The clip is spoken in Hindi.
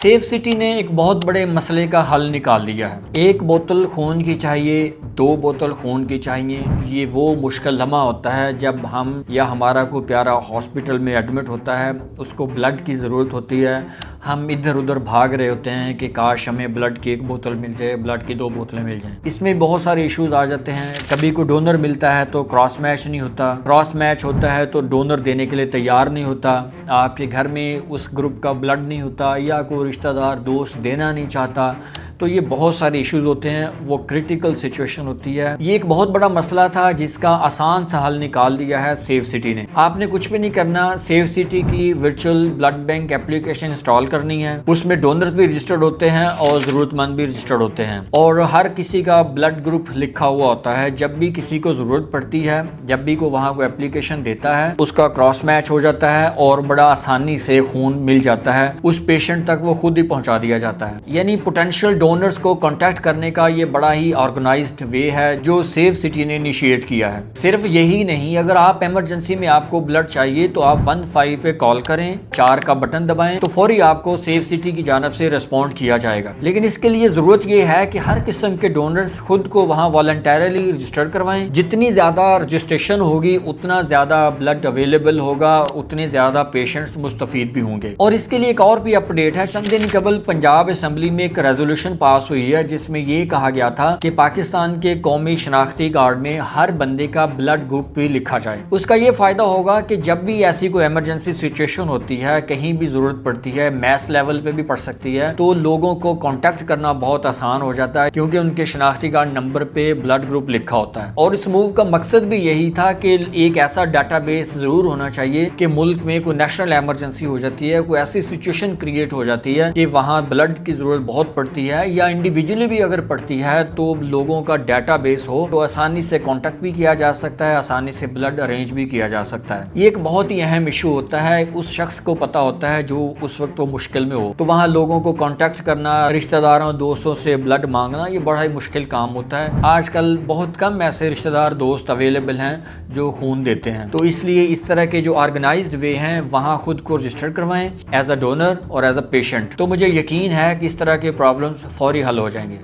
सेफ सिटी ने एक बहुत बड़े मसले का हल निकाल लिया है। एक बोतल खून की चाहिए, 2 बोतल खून की चाहिए। ये वो मुश्किल लम्हा होता है जब हम या हमारा कोई प्यारा हॉस्पिटल में एडमिट होता है, उसको ब्लड की ज़रूरत होती है। हम इधर उधर भाग रहे होते हैं कि काश हमें ब्लड की 1 बोतल मिल जाए, ब्लड की 2 बोतलें मिल जाएं। इसमें बहुत सारे इश्यूज आ जाते हैं। कभी कोई डोनर मिलता है तो क्रॉस मैच नहीं होता, क्रॉस मैच होता है तो डोनर देने के लिए तैयार नहीं होता, आपके घर में उस ग्रुप का ब्लड नहीं होता या कोई रिश्तेदार दोस्त देना नहीं चाहता। तो ये बहुत सारे इश्यूज होते हैं, वो क्रिटिकल सिचुएशन होती है। ये एक बहुत बड़ा मसला था जिसका आसान सा हल निकाल दिया है सेफ सिटी ने। आपने कुछ भी नहीं करना, सेफ सिटी की virtual blood bank application install करनी है। उसमें डोनर्स भी रजिस्टर्ड होते हैं और ज़रूरतमंद भी रजिस्टर्ड होते हैं और हर किसी का ब्लड ग्रुप लिखा हुआ होता है। जब भी किसी को ज़रूरत पड़ती है, जब भी को वहाँ को एप्लीकेशन देता है, उसका क्रॉस मैच हो जाता है और बड़ा आसानी से खून मिल जाता है। उस पेशेंट तक वो खुद ही पहुँचा दिया जाता है। यानी पोटेंशियल डोनर्स को कांटेक्ट करने का ये बड़ा ही ऑर्गेनाइज्ड वे है जो सेफ सिटी ने इनिशिएट किया है। सिर्फ यही नहीं, अगर आप इमरजेंसी में आपको ब्लड चाहिए तो आप 15 पे कॉल करें, 4 का बटन दबाएं तो फौरी आपको सेफ सिटी की जानब से रिस्पॉन्ड किया जाएगा। लेकिन इसके लिए जरूरत ये है कि हर किस्म के डोनर्स खुद को वहाँ वॉलंटरली रजिस्टर करवाएं। जितनी ज्यादा रजिस्ट्रेशन होगी उतना ज्यादा ब्लड अवेलेबल होगा, उतने ज्यादा पेशेंट्स मुस्तफीद भी होंगे। और इसके लिए एक और भी अपडेट है। चंद दिन कबल पंजाब असेंबली में एक रेजोल्यूशन पास हुई है जिसमें यह कहा गया था कि पाकिस्तान के कौमी शनाख्ती कार्ड में हर बंदे का ब्लड ग्रुप भी लिखा जाए। उसका यह फायदा होगा कि जब भी ऐसी कोई इमरजेंसी सिचुएशन होती है, कहीं भी जरूरत पड़ती है, मैस लेवल पे भी पड़ सकती है, तो लोगों को कांटेक्ट करना बहुत आसान हो जाता है क्योंकि उनके शनाख्ती कार्ड नंबर पे ब्लड ग्रुप लिखा होता है। और इस मूव का मकसद भी यही था कि एक ऐसा डाटाबेस जरूर होना चाहिए कि मुल्क में कोई नेशनल इमरजेंसी हो जाती है, कोई ऐसी सिचुएशन क्रिएट हो जाती है कि वहाँ ब्लड की जरूरत बहुत पड़ती है या इंडिविजुअली भी अगर पड़ती है, तो लोगों का डाटाबेस हो तो आसानी से कांटेक्ट भी किया जा सकता है, आसानी से ब्लड अरेंज भी किया जा सकता है। ये एक बहुत ही अहम इशू होता है। उस शख्स को पता होता है जो उस वक्त वो मुश्किल में हो, तो वहाँ लोगों को कांटेक्ट करना, रिश्तेदारों दोस्तों से ब्लड मांगना, ये बड़ा ही मुश्किल काम होता है। आजकल बहुत कम ऐसे रिश्तेदार दोस्त अवेलेबल हैं जो खून देते हैं। तो इसलिए इस तरह के जो ऑर्गेनाइज्ड वे हैं वहाँ खुद को रजिस्टर करवाएं एज अ डोनर और एज अ पेशेंट। तो मुझे यकीन है कि इस तरह के प्रॉब्लम्स फौरी हल हो जाएंगे।